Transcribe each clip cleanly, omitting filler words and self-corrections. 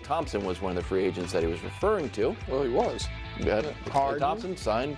Thompson was one of the free agents that he was referring to. Well, he was. Klay Thompson signed.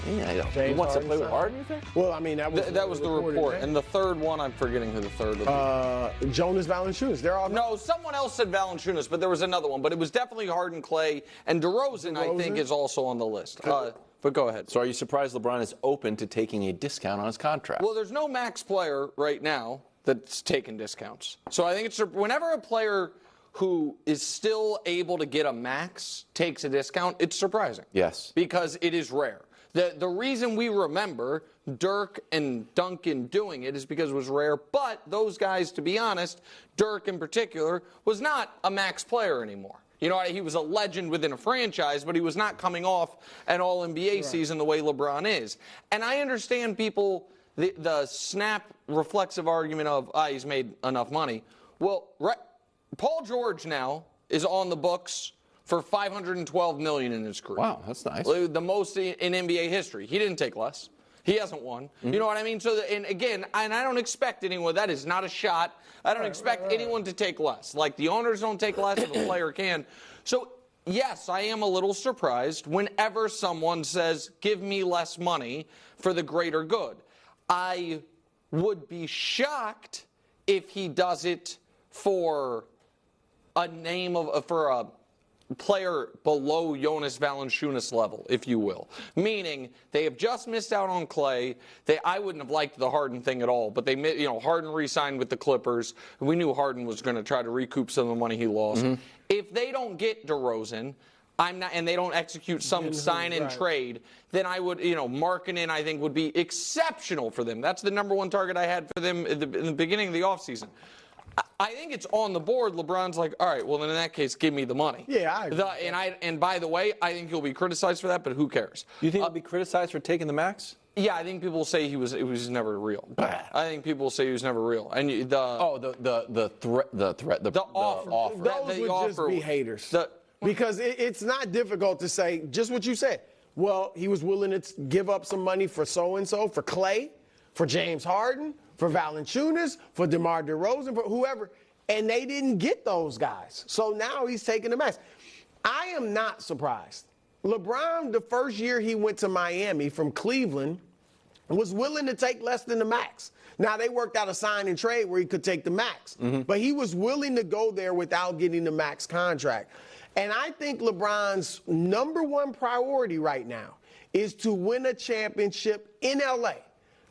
Yeah, he wants to play with Harden, you think? Well, I mean, that was the report. And the third one, I'm forgetting who the third was. Jonas Valanciunas. They're all no, someone else said Valanciunas, but there was another one. But it was definitely Harden, Klay, and DeRozan, I think, is also on the list. But go ahead. So are you surprised LeBron is open to taking a discount on his contract? Well, there's no max player right now that's taking discounts. So I think it's whenever a player who is still able to get a max takes a discount, it's surprising. Yes. Because it is rare. The reason we remember Dirk and Duncan doing it is because it was rare, but those guys, to be honest, Dirk in particular, was not a max player anymore. You know, he was a legend within a franchise, but he was not coming off an All-NBA season the way LeBron is. And I understand people, the snap reflexive argument of, he's made enough money. Well, Paul George now is on the books for $512 million in his career. Wow, that's nice. The most in NBA history. He didn't take less. He hasn't won. Mm-hmm. You know what I mean? So, and again, and I don't expect anyone, that is not a shot. I don't expect anyone to take less. Like the owners don't take less, if a player can. So, yes, I am a little surprised whenever someone says, give me less money for the greater good. I would be shocked if he does it for a player below Jonas Valanciunas level, if you will. Meaning, they have just missed out on Klay. I wouldn't have liked the Harden thing at all, but Harden re-signed with the Clippers. We knew Harden was going to try to recoup some of the money he lost. Mm-hmm. If they don't get DeRozan, and they don't execute some sign and trade, then I would, Markkanen, I think, would be exceptional for them. That's the number one target I had for them in the beginning of the offseason. I think it's on the board. LeBron's like, all right, well, then in that case, give me the money. Yeah, I agree. And by the way, I think he'll be criticized for that, but who cares? You think he'll be criticized for taking the max? Yeah, I think people will say it was never real. I think people will say he was never real. And the offer. Those would just be haters. Because it's not difficult to say just what you said. Well, he was willing to give up some money for so-and-so, for Klay, for James Harden, for Valanciunas, for DeMar DeRozan, for whoever, and they didn't get those guys. So now he's taking the max. I am not surprised. LeBron, the first year he went to Miami from Cleveland, was willing to take less than the max. Now, they worked out a sign and trade where he could take the max, but he was willing to go there without getting the max contract. And I think LeBron's number one priority right now is to win a championship in L.A.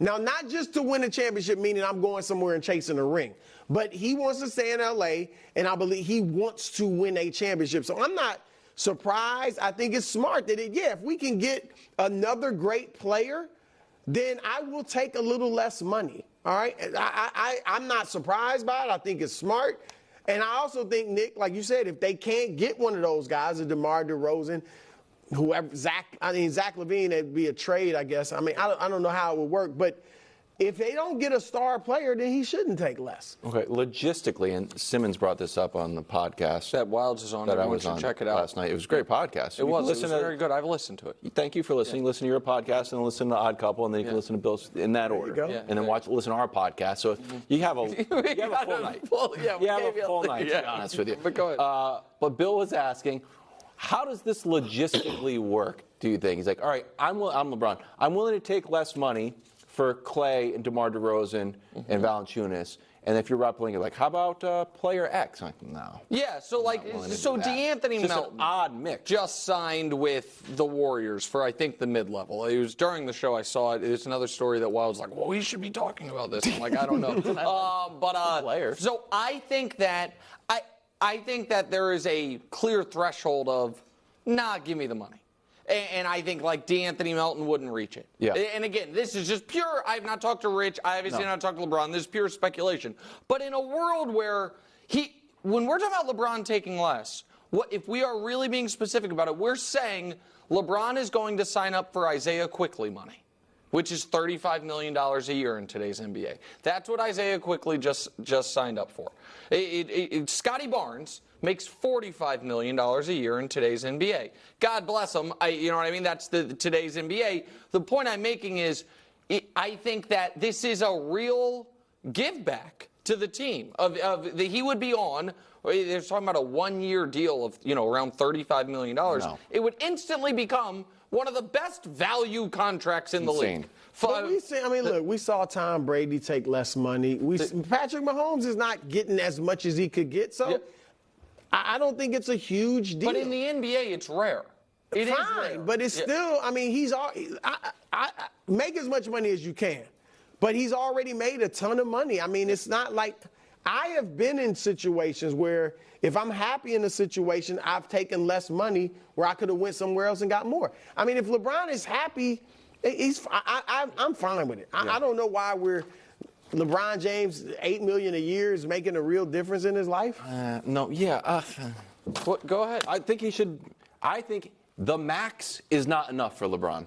Now, not just to win a championship, meaning I'm going somewhere and chasing a ring, but he wants to stay in L.A., and I believe he wants to win a championship. So I'm not surprised. I think it's smart that, if we can get another great player, then I will take a little less money, all right? I'm not surprised by it. I think it's smart. And I also think, Nick, like you said, if they can't get one of those guys, a DeMar DeRozan, whoever, Zach LaVine, it'd be a trade, I guess. I mean, I don't know how it would work, but if they don't get a star player, then he shouldn't take less. Okay, logistically, and Simmons brought this up on the podcast that Wilds is on. That I was on check it out last night. It was a great podcast. It was very good. I've listened to it. Thank you for listening. Listen to your podcast and listen to Odd Couple, and then you can listen to Bill's in that order. And then listen to our podcast. So you have a full night. You have a full night, to be honest with you. But go ahead. But Bill was asking, how does this logistically work, do you think? He's like, all right, I'm LeBron. I'm willing to take less money for Klay and DeMar DeRozan and Valanciunas. And if you're Rob Pelinka, like, how about player X? I'm like, no. Yeah, so DeAnthony Melton, an odd mix, just signed with the Warriors for, I think, the mid-level. It was during the show I saw it. It's another story that Wild's like, well, we should be talking about this. I'm like, I don't know. So I think that there is a clear threshold of, give me the money. And I think, DeAnthony Melton wouldn't reach it. Yeah. And again, this is just pure, I have not talked to Rich, I haven't not talked to LeBron, this is pure speculation. But in a world where when we're talking about LeBron taking less, if we are really being specific about it, we're saying LeBron is going to sign up for Isaiah Quickly money, which is $35 million a year in today's NBA. That's what Isaiah Quickly just signed up for. Scotty Barnes makes $45 million a year in today's NBA. God bless him. You know what I mean? That's today's NBA. The point I'm making is I think that this is a real give back to the team. He would be on. They're talking about a 1-year deal of around $35 million. No. It would instantly become one of the best value contracts in the league. But we saw Tom Brady take less money. Patrick Mahomes is not getting as much as he could get, so I don't think it's a huge deal. But in the NBA, it's rare. It is rare. But it's still. He's make as much money as you can, but he's already made a ton of money. It's not like. I have been in situations where if I'm happy in a situation, I've taken less money where I could have went somewhere else and got more. If LeBron is happy, I'm fine with it. I don't know why LeBron James, $8 million a year is making a real difference in his life. Go ahead. I think he should. I think the max is not enough for LeBron.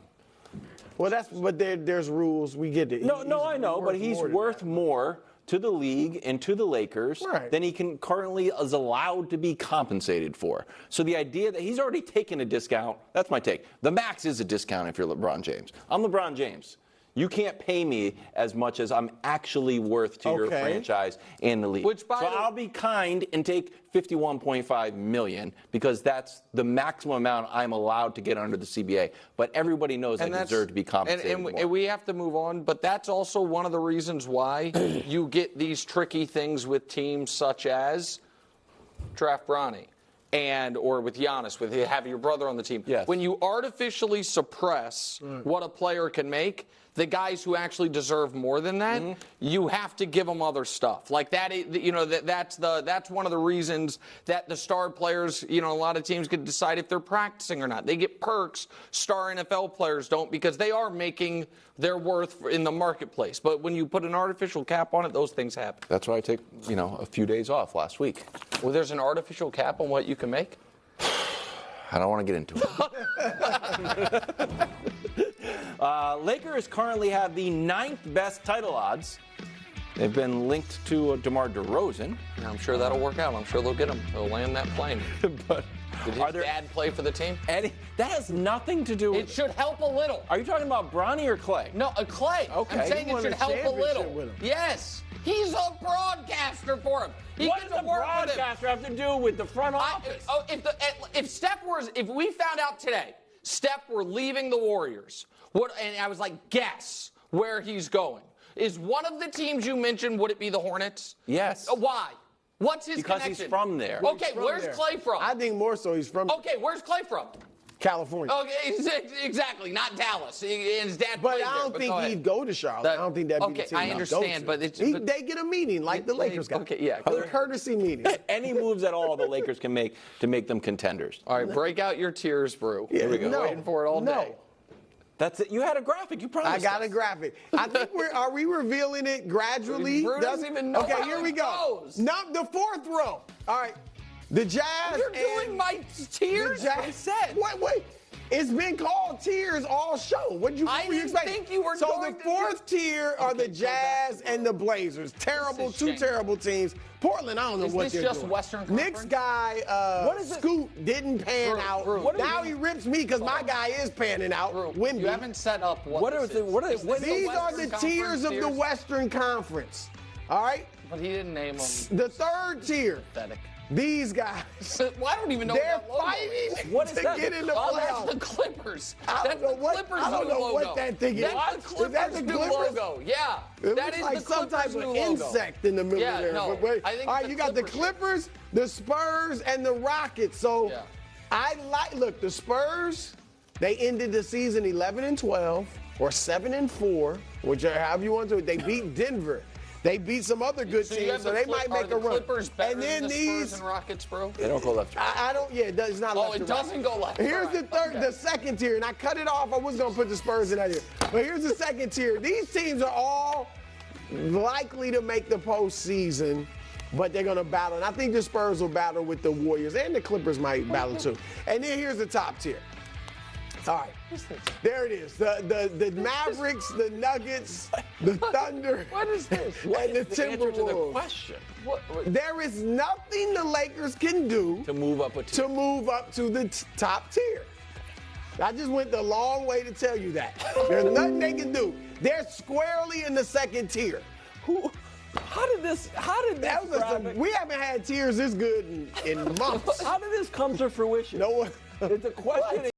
Well, but there's rules. We get it. No, I know, but he's worth more to the league and to the Lakers than he currently is allowed to be compensated for. So the idea that he's already taken a discount, that's my take. The max is a discount if you're LeBron James. I'm LeBron James. You can't pay me as much as I'm actually worth to your franchise and the league. So I'll be kind and take $51.5 million because that's the maximum amount I'm allowed to get under the CBA. But everybody knows I deserve to be compensated more. And we have to move on, but that's also one of the reasons why you get these tricky things with teams such as draft Bronny. Or with Giannis, with having your brother on the team. Yes. When you artificially suppress what a player can make, the guys who actually deserve more than that, you have to give them other stuff. Like that, that's one of the reasons that the star players, a lot of teams can decide if they're practicing or not. They get perks. Star NFL players don't because they are making their worth in the marketplace. But when you put an artificial cap on it, those things happen. That's why I took, a few days off last week. Well, there's an artificial cap on what you can make? I don't want to get into it. Lakers currently have the 9th best title odds. They've been linked to DeMar DeRozan. I'm sure that'll work out. I'm sure they'll get him. They'll land that plane. But did his dad play for the team? Eddie, that has nothing to do with it. Should help a little. Are you talking about Bronny or Clay? No, Clay. Okay. I'm saying it should help a little. Yes. He's a broadcaster for him. What does the broadcaster have to do with the front office? If we found out today, Steph were leaving the Warriors, and I was like, guess where he's going. Is one of the teams you mentioned, would it be the Hornets? Yes. Why? What's his connection? Because he's from there. Okay, where's Clay from? I think more so he's from where's Clay from? California. Okay, exactly, not Dallas. His dad but played I don't think he'd go to Charlotte. I don't think that'd be the team I understand, but they get a meeting like the Lakers got. Okay, yeah. A courtesy meeting. Any moves at all the Lakers can make to make them contenders. All right, break out your tears, Brew. Here we go. No, waiting for it all day. That's it. You had a graphic. You promised. I got a graphic. I think are we revealing it gradually? Brew doesn't even know. Okay, here we go. Now the 4th row. All right. The Jazz. You're doing my tears? The Jazz. Wait. It's been called tiers all show. What you expect? Think you were so going the 4th tier are the Jazz and the Blazers. Two terrible teams. Portland, I don't know what they're doing. Is this just Western Conference? Nick's guy, Scoot, didn't pan out. Now he rips me because my guy is panning out. Wimby. You haven't set up These are the tiers of the Western Conference. All right? But he didn't name them. The 3rd tier. Pathetic. These guys. Well, I don't even know they're what that fighting logo is. to get in the playoffs. That's the Clippers. I don't know what that thing is. That's the Clippers' new logo. Yeah. That is like some type of insect in the middle of there. No, but wait. I think all right, you got the Clippers, the Spurs, and the Rockets. So look, the Spurs, they ended the season 11-12 or 7-4, whichever you want to. They beat Denver. They beat some other good teams, so they might make a run. Clippers better and then these Spurs and Rockets, bro? They don't go left. I don't. Yeah, it's not left. Oh, it doesn't go left. Here's the the 2nd tier, and I cut it off. I was gonna put the Spurs in that here, but here's the 2nd tier. These teams are all likely to make the postseason, but they're gonna battle. And I think the Spurs will battle with the Warriors, and the Clippers might battle too. And then here's the top tier. All right, there it is. The Mavericks, the Nuggets, the Thunder, what is this? and the The answer to the Timberwolves. question. There is nothing the Lakers can do To move up a tier. to the top tier. I just went the long way to tell you that. There's nothing they can do. They're squarely in the 2nd tier. How did this graphic, we haven't had tears this good in months. how did this come to fruition? No one. The question